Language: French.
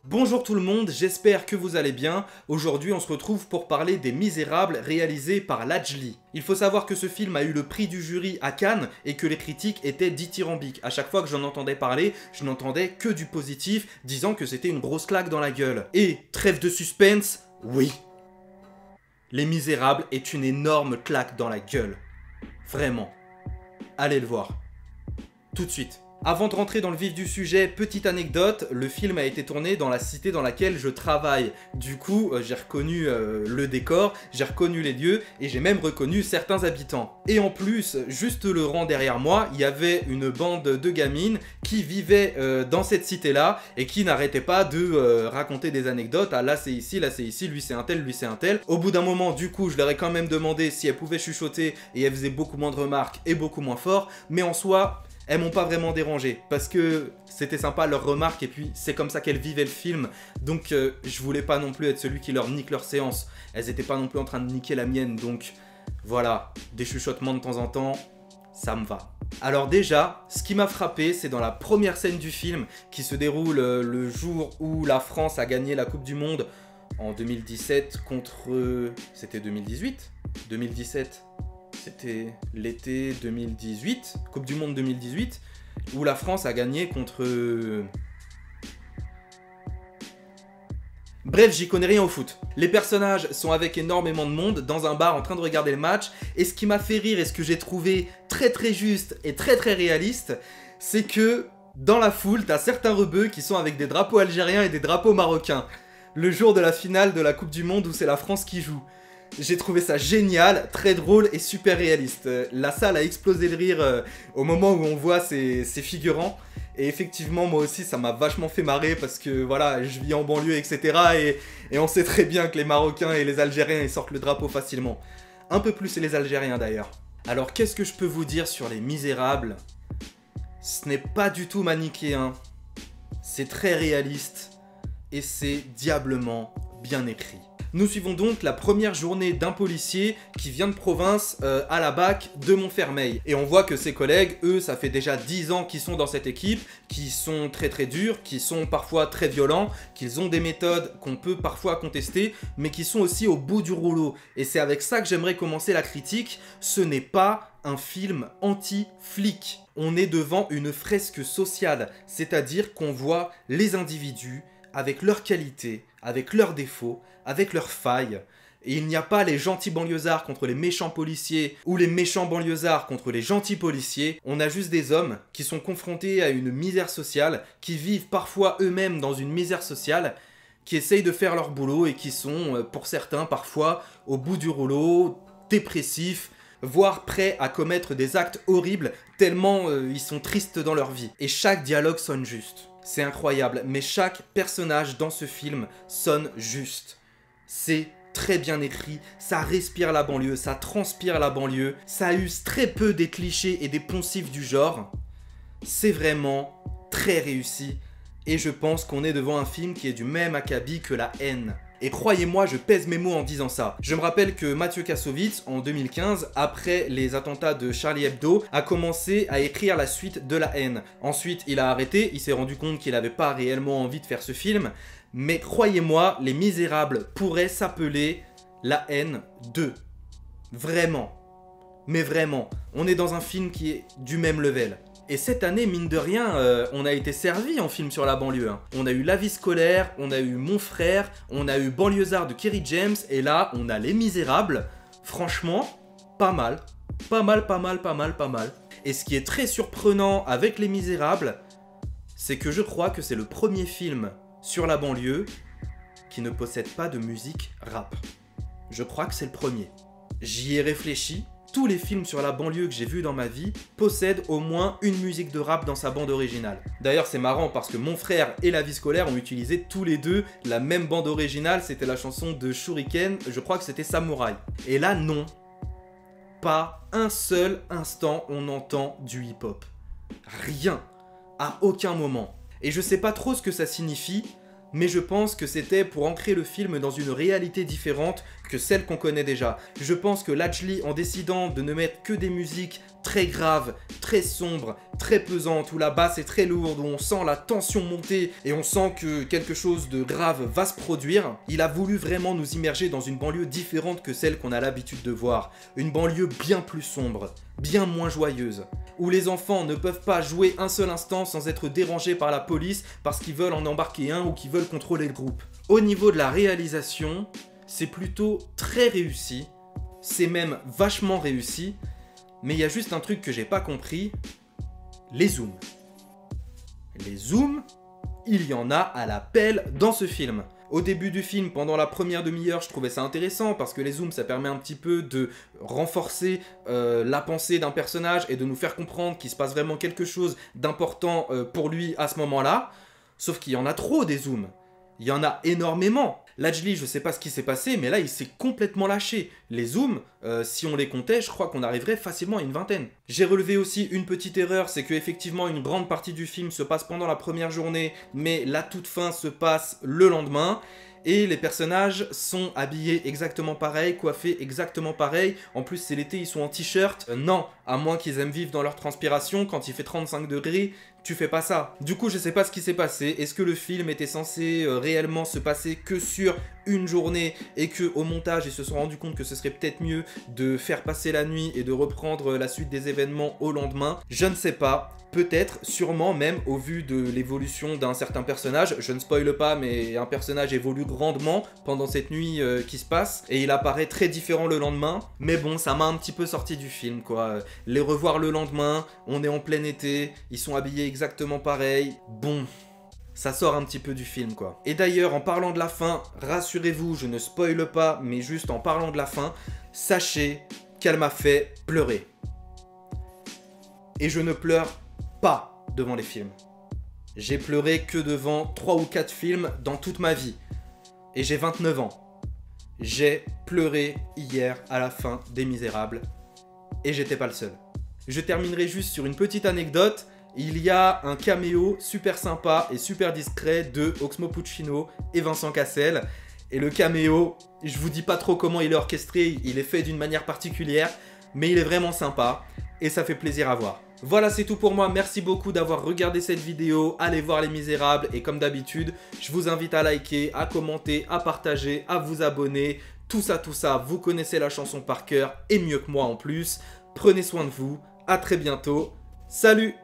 Bonjour tout le monde, j'espère que vous allez bien. Aujourd'hui on se retrouve pour parler des Misérables réalisés par Lajli. Il faut savoir que ce film a eu le prix du jury à Cannes et que les critiques étaient dithyrambiques. À chaque fois que j'en entendais parler, je n'entendais que du positif, disant que c'était une grosse claque dans la gueule. Et, trêve de suspense, oui. Les Misérables est une énorme claque dans la gueule. Vraiment. Allez le voir. Tout de suite. Avant de rentrer dans le vif du sujet, petite anecdote, le film a été tourné dans la cité dans laquelle je travaille. Du coup, j'ai reconnu le décor, j'ai reconnu les lieux et j'ai même reconnu certains habitants. Et en plus, juste le rang derrière moi, il y avait une bande de gamines qui vivaient dans cette cité-là et qui n'arrêtaient pas de raconter des anecdotes. Ah là c'est ici, lui c'est un tel, lui c'est un tel. Au bout d'un moment, du coup, je leur ai quand même demandé si elles pouvaient chuchoter et elles faisaient beaucoup moins de remarques et beaucoup moins fort. Mais en soi, elles m'ont pas vraiment dérangé parce que c'était sympa leurs remarques et puis c'est comme ça qu'elles vivaient le film, donc je voulais pas non plus être celui qui leur nique leur séance. Elles étaient pas non plus en train de niquer la mienne, donc voilà, des chuchotements de temps en temps, ça me va. Alors déjà, ce qui m'a frappé, c'est dans la première scène du film qui se déroule le jour où la France a gagné la Coupe du Monde en 2017 contre... C'était 2018 2017. C'était l'été 2018, Coupe du Monde 2018, où la France a gagné contre... Bref, j'y connais rien au foot. Les personnages sont avec énormément de monde dans un bar en train de regarder le match, et ce qui m'a fait rire et ce que j'ai trouvé très juste et très réaliste, c'est que dans la foule, t'as certains rebeux qui sont avec des drapeaux algériens et des drapeaux marocains. Le jour de la finale de la Coupe du Monde où c'est la France qui joue. J'ai trouvé ça génial, très drôle et super réaliste. La salle a explosé de rire au moment où on voit ces figurants. Et effectivement, moi aussi, ça m'a vachement fait marrer parce que voilà, je vis en banlieue, etc. Et on sait très bien que les Marocains et les Algériens, ils sortent le drapeau facilement. Un peu plus les Algériens d'ailleurs. Alors, qu'est-ce que je peux vous dire sur Les Misérables? Ce n'est pas du tout manichéen. C'est très réaliste. Et c'est diablement bien écrit. Nous suivons donc la première journée d'un policier qui vient de province à la BAC de Montfermeil. Et on voit que ses collègues, eux, ça fait déjà 10 ans qu'ils sont dans cette équipe, qui sont très durs, qui sont parfois très violents, qu'ils ont des méthodes qu'on peut parfois contester, mais qui sont aussi au bout du rouleau. Et c'est avec ça que j'aimerais commencer la critique. Ce n'est pas un film anti-flic. On est devant une fresque sociale, c'est-à-dire qu'on voit les individus avec leurs qualités, avec leurs défauts, avec leurs failles. Et il n'y a pas les gentils banlieusards contre les méchants policiers ou les méchants banlieusards contre les gentils policiers. On a juste des hommes qui sont confrontés à une misère sociale, qui vivent parfois eux-mêmes dans une misère sociale, qui essayent de faire leur boulot et qui sont, pour certains, parfois au bout du rouleau, dépressifs, voire prêts à commettre des actes horribles tellement ils sont tristes dans leur vie. Et chaque dialogue sonne juste. C'est incroyable, mais chaque personnage dans ce film sonne juste. C'est très bien écrit, ça respire la banlieue, ça transpire la banlieue, ça use très peu des clichés et des poncifs du genre. C'est vraiment très réussi, et je pense qu'on est devant un film qui est du même acabit que La Haine. Et croyez-moi, je pèse mes mots en disant ça. Je me rappelle que Mathieu Kassovitz, en 2015, après les attentats de Charlie Hebdo, a commencé à écrire la suite de La Haine. Ensuite, il a arrêté, il s'est rendu compte qu'il n'avait pas réellement envie de faire ce film. Mais croyez-moi, Les Misérables pourraient s'appeler La Haine 2. Vraiment. Mais vraiment, on est dans un film qui est du même level. Et cette année, mine de rien, on a été servi en film sur la banlieue. Hein. On a eu La Vie scolaire, on a eu Mon frère, on a eu Banlieusard de Kerry James, et là, on a Les Misérables. Franchement, pas mal. Pas mal. Et ce qui est très surprenant avec Les Misérables, c'est que je crois que c'est le premier film sur la banlieue qui ne possède pas de musique rap. Je crois que c'est le premier. J'y ai réfléchi. Tous les films sur la banlieue que j'ai vus dans ma vie possèdent au moins une musique de rap dans sa bande originale. D'ailleurs, c'est marrant parce que Mon frère et La Vie scolaire ont utilisé tous les deux la même bande originale, c'était la chanson de Shuriken, je crois que c'était Samouraï. Et là, non. Pas un seul instant on entend du hip-hop. Rien. À aucun moment. Et je sais pas trop ce que ça signifie, mais je pense que c'était pour ancrer le film dans une réalité différente que celle qu'on connaît déjà. Je pense que Lajli, en décidant de ne mettre que des musiques très grave, très sombre, très pesante, où la basse est très lourde, où on sent la tension monter et on sent que quelque chose de grave va se produire. Il a voulu vraiment nous immerger dans une banlieue différente que celle qu'on a l'habitude de voir. Une banlieue bien plus sombre, bien moins joyeuse, où les enfants ne peuvent pas jouer un seul instant sans être dérangés par la police parce qu'ils veulent en embarquer un ou qu'ils veulent contrôler le groupe. Au niveau de la réalisation, c'est plutôt très réussi, c'est même vachement réussi, mais il y a juste un truc que j'ai pas compris, les zooms. Les zooms, il y en a à la pelle dans ce film. Au début du film, pendant la première demi-heure, je trouvais ça intéressant parce que les zooms, ça permet un petit peu de renforcer la pensée d'un personnage et de nous faire comprendre qu'il se passe vraiment quelque chose d'important pour lui à ce moment-là. Sauf qu'il y en a trop des zooms. Il y en a énormément. Lajli, je sais pas ce qui s'est passé, mais là, il s'est complètement lâché. Les zooms, si on les comptait, je crois qu'on arriverait facilement à une vingtaine. J'ai relevé aussi une petite erreur, c'est qu'effectivement, une grande partie du film se passe pendant la première journée, mais la toute fin se passe le lendemain. Et les personnages sont habillés exactement pareil, coiffés exactement pareil. En plus, c'est l'été, ils sont en t-shirt. Non, à moins qu'ils aiment vivre dans leur transpiration, quand il fait 35 degrés, tu fais pas ça. Du coup, je sais pas ce qui s'est passé. Est-ce que le film était censé réellement se passer que sur une journée et que au montage, ils se sont rendus compte que ce serait peut-être mieux de faire passer la nuit et de reprendre la suite des événements au lendemain? Je ne sais pas. Peut-être, sûrement même, au vu de l'évolution d'un certain personnage. Je ne spoile pas, mais un personnage évolue grandement pendant cette nuit qui se passe. Et il apparaît très différent le lendemain. Mais bon, ça m'a un petit peu sorti du film, quoi. Les revoir le lendemain, on est en plein été, ils sont habillés exactement pareil. Bon, ça sort un petit peu du film, quoi. Et d'ailleurs, en parlant de la fin, rassurez-vous, je ne spoile pas, mais juste en parlant de la fin, sachez qu'elle m'a fait pleurer. Et je ne pleure pas devant les films. J'ai pleuré que devant 3 ou 4 films dans toute ma vie. Et j'ai 29 ans. J'ai pleuré hier à la fin des Misérables. Et j'étais pas le seul. Je terminerai juste sur une petite anecdote. Il y a un caméo super sympa et super discret de Oxmo Puccino et Vincent Cassel. Et le caméo, je vous dis pas trop comment il est orchestré, il est fait d'une manière particulière, mais il est vraiment sympa et ça fait plaisir à voir. Voilà, c'est tout pour moi. Merci beaucoup d'avoir regardé cette vidéo. Allez voir Les Misérables et comme d'habitude, je vous invite à liker, à commenter, à partager, à vous abonner. Tout ça, vous connaissez la chanson par cœur et mieux que moi en plus. Prenez soin de vous. À très bientôt. Salut!